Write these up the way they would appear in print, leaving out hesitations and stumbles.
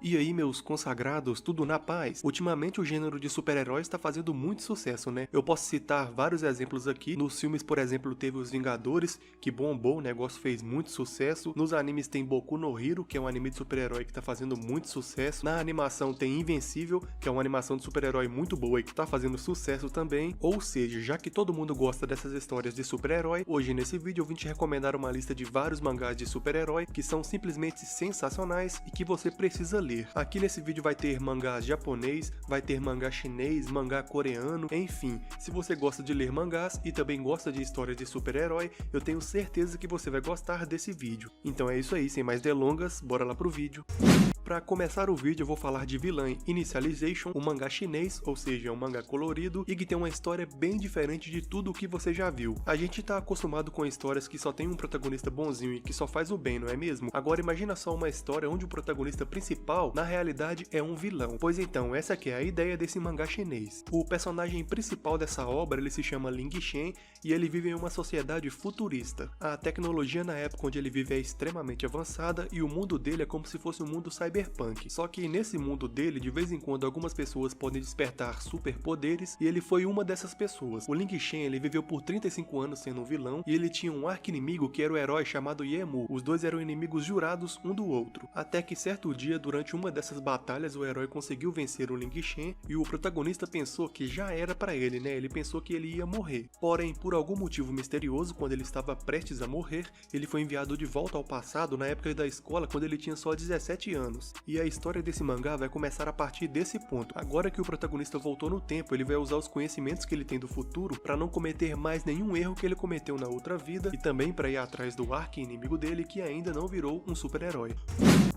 E aí, meus consagrados, tudo na paz? Ultimamente o gênero de super-heróis está fazendo muito sucesso, né? Eu posso citar vários exemplos aqui. Nos filmes, por exemplo, teve Os Vingadores, que bombou, o negócio fez muito sucesso. Nos animes tem Boku no Hero, que é um anime de super-herói que tá fazendo muito sucesso. Na animação tem Invencível, que é uma animação de super-herói muito boa e que tá fazendo sucesso também. Ou seja, já que todo mundo gosta dessas histórias de super-herói, hoje nesse vídeo eu vim te recomendar uma lista de vários mangás de super-herói que são simplesmente sensacionais e que você precisa ler. Aqui nesse vídeo vai ter mangá japonês, vai ter mangá chinês, mangá coreano, enfim. Se você gosta de ler mangás e também gosta de histórias de super-herói, eu tenho certeza que você vai gostar desse vídeo. Então é isso aí, sem mais delongas, bora lá pro vídeo. Para começar o vídeo eu vou falar de Villain Initialization, um mangá chinês, ou seja, um mangá colorido e que tem uma história bem diferente de tudo o que você já viu. A gente tá acostumado com histórias que só tem um protagonista bonzinho e que só faz o bem, não é mesmo? Agora imagina só uma história onde o protagonista principal, na realidade, é um vilão. Pois então, essa aqui é a ideia desse mangá chinês. O personagem principal dessa obra, ele se chama Ling Shen e ele vive em uma sociedade futurista. A tecnologia na época onde ele vive é extremamente avançada e o mundo dele é como se fosse um mundo cyberpunk. Só que nesse mundo dele, de vez em quando algumas pessoas podem despertar superpoderes e ele foi uma dessas pessoas. O Ling Shen, ele viveu por 35 anos sendo um vilão e ele tinha um arqui-inimigo que era o herói chamado Yemu. Os dois eram inimigos jurados um do outro. Até que certo dia, durante uma dessas batalhas, o herói conseguiu vencer o Ling Shen e o protagonista pensou que já era pra ele, né? Ele pensou que ele ia morrer. Porém, por algum motivo misterioso, quando ele estava prestes a morrer, ele foi enviado de volta ao passado na época da escola, quando ele tinha só 17 anos. E a história desse mangá vai começar a partir desse ponto. Agora que o protagonista voltou no tempo, ele vai usar os conhecimentos que ele tem do futuro para não cometer mais nenhum erro que ele cometeu na outra vida e também para ir atrás do arqui-inimigo dele que ainda não virou um super-herói.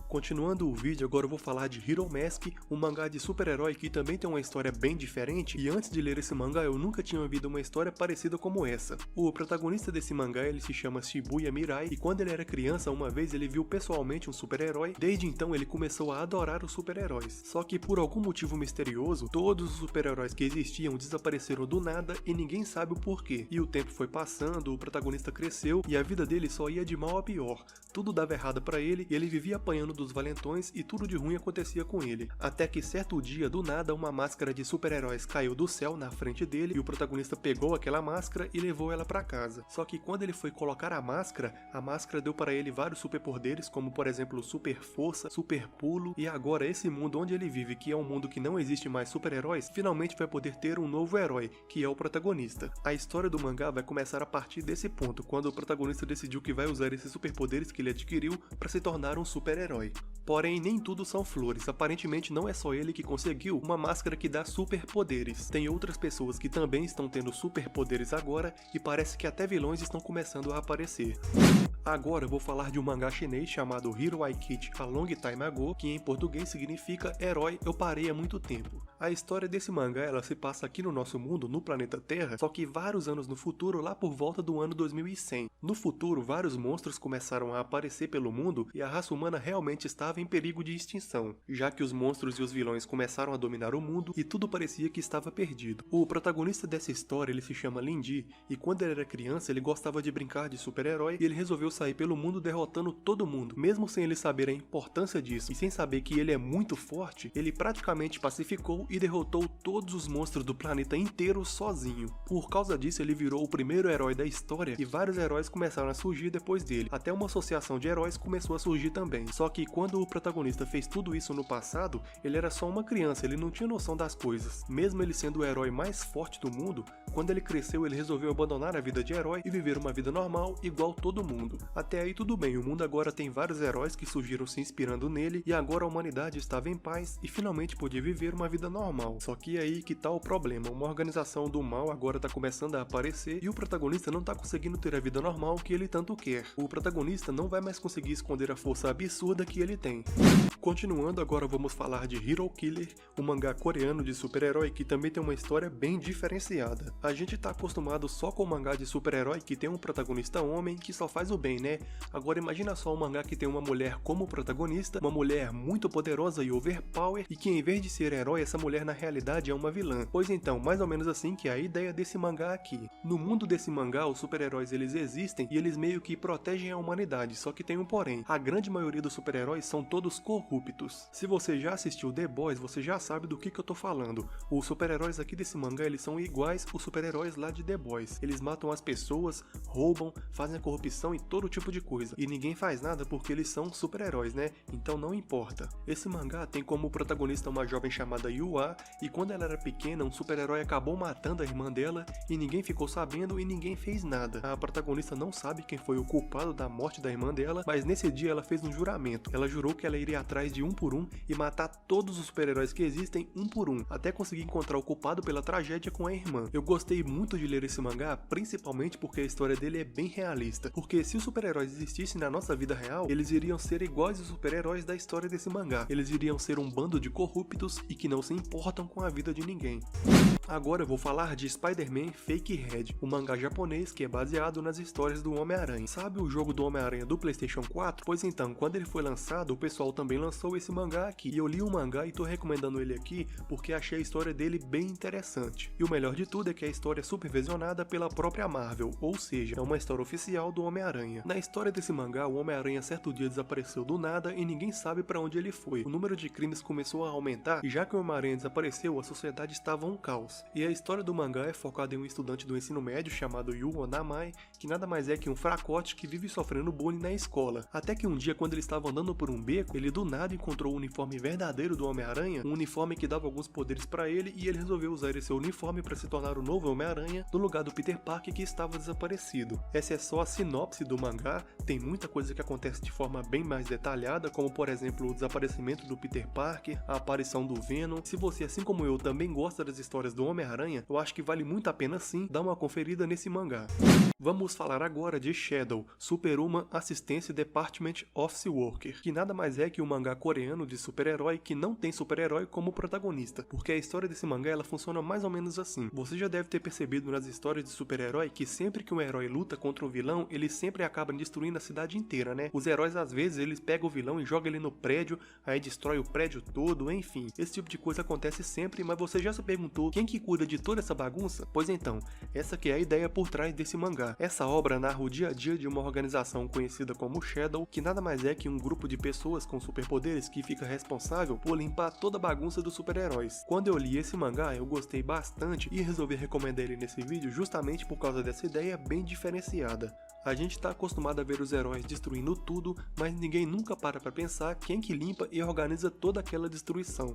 Continuando o vídeo, agora eu vou falar de Hero Mask, um mangá de super-herói que também tem uma história bem diferente, e antes de ler esse mangá eu nunca tinha ouvido uma história parecida como essa. O protagonista desse mangá, ele se chama Shibuya Mirai, e quando ele era criança, uma vez ele viu pessoalmente um super-herói, desde então ele começou a adorar os super-heróis. Só que por algum motivo misterioso, todos os super-heróis que existiam desapareceram do nada e ninguém sabe o porquê. E o tempo foi passando, o protagonista cresceu e a vida dele só ia de mal a pior. Tudo dava errado pra ele e ele vivia apanhando dos valentões e tudo de ruim acontecia com ele. Até que certo dia, do nada, uma máscara de super-heróis caiu do céu na frente dele e o protagonista pegou aquela máscara e levou ela pra casa. Só que quando ele foi colocar a máscara deu para ele vários superpoderes, como por exemplo super força, super pulo, e agora esse mundo onde ele vive, que é um mundo que não existe mais super-heróis, finalmente vai poder ter um novo herói, que é o protagonista. A história do mangá vai começar a partir desse ponto, quando o protagonista decidiu que vai usar esses superpoderes que ele adquiriu para se tornar um super-herói. Porém, nem tudo são flores, aparentemente não é só ele que conseguiu uma máscara que dá superpoderes. Tem outras pessoas que também estão tendo superpoderes agora e parece que até vilões estão começando a aparecer. Agora eu vou falar de um mangá chinês chamado Hero I Quit a Long Time Ago, que em português significa Herói, eu parei há muito tempo. A história desse mangá, ela se passa aqui no nosso mundo, no planeta Terra, só que vários anos no futuro, lá por volta do ano 2100. No futuro, vários monstros começaram a aparecer pelo mundo e a raça humana realmente estava em perigo de extinção, já que os monstros e os vilões começaram a dominar o mundo e tudo parecia que estava perdido. O protagonista dessa história, ele se chama Lin Di, e quando ele era criança ele gostava de brincar de super-herói e ele resolveu sair pelo mundo derrotando todo mundo. Mesmo sem ele saber a importância disso e sem saber que ele é muito forte, ele praticamente pacificou e derrotou todos os monstros do planeta inteiro sozinho. Por causa disso ele virou o primeiro herói da história e vários heróis começaram a surgir depois dele. Até uma associação de heróis começou a surgir também. Só que quando o protagonista fez tudo isso no passado, ele era só uma criança, ele não tinha noção das coisas. Mesmo ele sendo o herói mais forte do mundo, quando ele cresceu ele resolveu abandonar a vida de herói e viver uma vida normal igual todo mundo. Até aí tudo bem, o mundo agora tem vários heróis que surgiram se inspirando nele e agora a humanidade estava em paz e finalmente podia viver uma vida normal. Só que aí que tá o problema, uma organização do mal agora tá começando a aparecer e o protagonista não tá conseguindo ter a vida normal que ele tanto quer. O protagonista não vai mais conseguir esconder a força absurda que ele tem. Continuando, agora vamos falar de Hero Killer, um mangá coreano de super-herói que também tem uma história bem diferenciada. A gente tá acostumado só com o mangá de super-herói que tem um protagonista homem que só faz o bem tem, né? Agora imagina só um mangá que tem uma mulher como protagonista, uma mulher muito poderosa e overpower, e que em vez de ser herói, essa mulher na realidade é uma vilã. Pois então, mais ou menos assim que é a ideia desse mangá aqui. No mundo desse mangá, os super-heróis eles existem e eles meio que protegem a humanidade, só que tem um porém. A grande maioria dos super-heróis são todos corruptos. Se você já assistiu The Boys, você já sabe do que eu tô falando. Os super-heróis aqui desse mangá, eles são iguais os super-heróis lá de The Boys. Eles matam as pessoas, roubam, fazem a corrupção e todo tipo de coisa. E ninguém faz nada porque eles são super-heróis, né? Então não importa. Esse mangá tem como protagonista uma jovem chamada Yua, e quando ela era pequena, um super-herói acabou matando a irmã dela e ninguém ficou sabendo e ninguém fez nada. A protagonista não sabe quem foi o culpado da morte da irmã dela, mas nesse dia ela fez um juramento. Ela jurou que ela iria atrás de um por um e matar todos os super-heróis que existem um por um, até conseguir encontrar o culpado pela tragédia com a irmã. Eu gostei muito de ler esse mangá, principalmente porque a história dele é bem realista. Porque se os super-heróis existissem na nossa vida real, eles iriam ser iguais aos super-heróis da história desse mangá. Eles iriam ser um bando de corruptos e que não se importam com a vida de ninguém. Agora eu vou falar de Spider-Man Fake Red, um mangá japonês que é baseado nas histórias do Homem-Aranha. Sabe o jogo do Homem-Aranha do PlayStation 4? Pois então, quando ele foi lançado, o pessoal também lançou esse mangá aqui. E eu li o mangá e tô recomendando ele aqui porque achei a história dele bem interessante. E o melhor de tudo é que a história é supervisionada pela própria Marvel, ou seja, é uma história oficial do Homem-Aranha. Na história desse mangá, o Homem-Aranha certo dia desapareceu do nada e ninguém sabe pra onde ele foi. O número de crimes começou a aumentar e já que o Homem-Aranha desapareceu, a sociedade estava um caos. E a história do mangá é focada em um estudante do ensino médio chamado Yu Onamai, que nada mais é que um fracote que vive sofrendo bullying na escola. Até que um dia, quando ele estava andando por um beco, ele do nada encontrou o uniforme verdadeiro do Homem-Aranha, um uniforme que dava alguns poderes pra ele, e ele resolveu usar esse uniforme para se tornar o novo Homem-Aranha no lugar do Peter Parker que estava desaparecido. Essa é só a sinopse do mangá, tem muita coisa que acontece de forma bem mais detalhada, como por exemplo o desaparecimento do Peter Parker, a aparição do Venom. Se você, assim como eu, também gosta das histórias do Homem-Aranha, eu acho que vale muito a pena sim dar uma conferida nesse mangá. Vamos falar agora de Shadow, Super-Woman Assistance Department Office Worker, que nada mais é que um mangá coreano de super-herói que não tem super-herói como protagonista, porque a história desse mangá ela funciona mais ou menos assim. Você já deve ter percebido nas histórias de super-herói que sempre que um herói luta contra um vilão, ele sempre acaba destruindo a cidade inteira, né? Os heróis às vezes eles pegam o vilão e jogam ele no prédio, aí destrói o prédio todo, enfim. Esse tipo de coisa acontece sempre, mas você já se perguntou quem que cuida de toda essa bagunça? Pois então, essa que é a ideia por trás desse mangá. Essa obra narra o dia a dia de uma organização conhecida como Shadow, que nada mais é que um grupo de pessoas com superpoderes que fica responsável por limpar toda a bagunça dos super-heróis. Quando eu li esse mangá, eu gostei bastante e resolvi recomendar ele nesse vídeo justamente por causa dessa ideia bem diferenciada. A gente tá acostumado a ver os heróis destruindo tudo, mas ninguém nunca para pra pensar quem que limpa e organiza toda aquela destruição.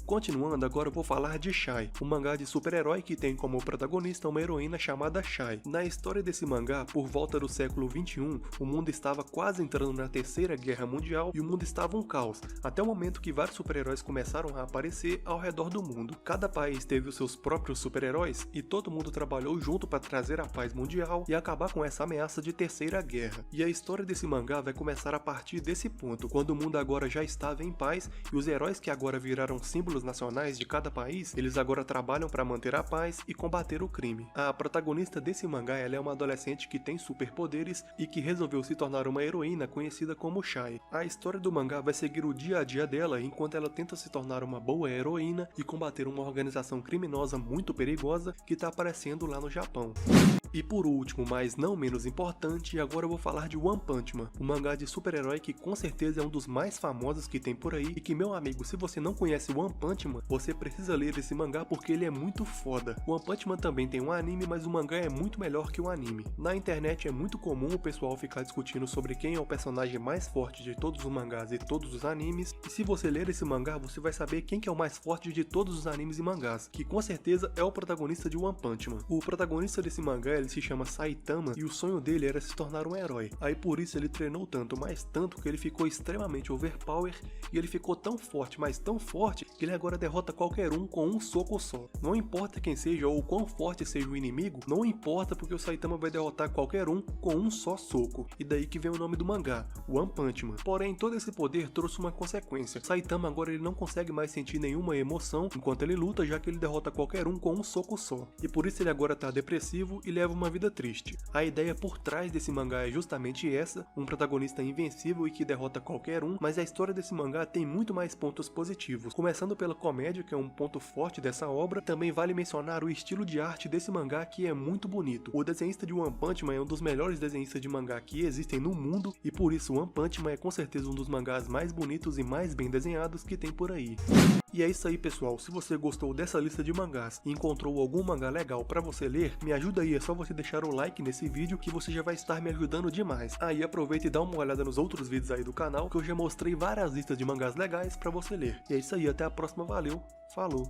Continuando, agora eu vou falar de Shai, um mangá de super-herói que tem como protagonista uma heroína chamada Shai. Na história desse mangá, por volta do século 21, o mundo estava quase entrando na Terceira Guerra Mundial e o mundo estava um caos, até o momento que vários super-heróis começaram a aparecer ao redor do mundo. Cada país teve os seus próprios super-heróis e todo mundo trabalhou junto para trazer a paz mundial e acabar com essa ameaça de Terceira Guerra. E a história desse mangá vai começar a partir desse ponto, quando o mundo agora já estava em paz e os heróis que agora viraram símbolos nacionais de cada país, eles agora trabalham para manter a paz e combater o crime. A protagonista desse mangá ela é uma adolescente que tem superpoderes e que resolveu se tornar uma heroína conhecida como Shai. A história do mangá vai seguir o dia a dia dela enquanto ela tenta se tornar uma boa heroína e combater uma organização criminosa muito perigosa que está aparecendo lá no Japão. E por último, mas não menos importante, agora eu vou falar de One Punch Man, um mangá de super-herói que com certeza é um dos mais famosos que tem por aí e que, meu amigo, se você não conhece One Punch Man, você precisa ler esse mangá porque ele é muito foda. One Punch Man também tem um anime, mas o mangá é muito melhor que o anime. Na internet é muito comum o pessoal ficar discutindo sobre quem é o personagem mais forte de todos os mangás e todos os animes, e se você ler esse mangá, você vai saber quem que é o mais forte de todos os animes e mangás, que com certeza é o protagonista de One Punch Man. O protagonista desse mangá ele se chama Saitama e o sonho dele era se tornar um herói. Aí por isso ele treinou tanto, mas tanto que ele ficou extremamente overpower e ele ficou tão forte, mas tão forte que ele agora derrota qualquer um com um soco só. Não importa quem seja ou quão forte seja o inimigo, não importa porque o Saitama vai derrotar qualquer um com um só soco. E daí que vem o nome do mangá, One Punch Man. Porém, todo esse poder trouxe uma consequência. Saitama agora ele não consegue mais sentir nenhuma emoção enquanto ele luta, já que ele derrota qualquer um com um soco só. E por isso ele agora tá depressivo e leva leva uma vida triste. A ideia por trás desse mangá é justamente essa, um protagonista invencível e que derrota qualquer um, mas a história desse mangá tem muito mais pontos positivos, começando pela comédia, que é um ponto forte dessa obra. Também vale mencionar o estilo de arte desse mangá, que é muito bonito. O desenhista de One Punch Man é um dos melhores desenhistas de mangá que existem no mundo, e por isso One Punch Man é com certeza um dos mangás mais bonitos e mais bem desenhados que tem por aí. E é isso aí, pessoal. Se você gostou dessa lista de mangás e encontrou algum mangá legal pra você ler, me ajuda aí, é só você deixar o like nesse vídeo que você já vai estar me ajudando demais. Aí aproveita e dá uma olhada nos outros vídeos aí do canal, que eu já mostrei várias listas de mangás legais pra você ler. E é isso aí, até a próxima, valeu, falou!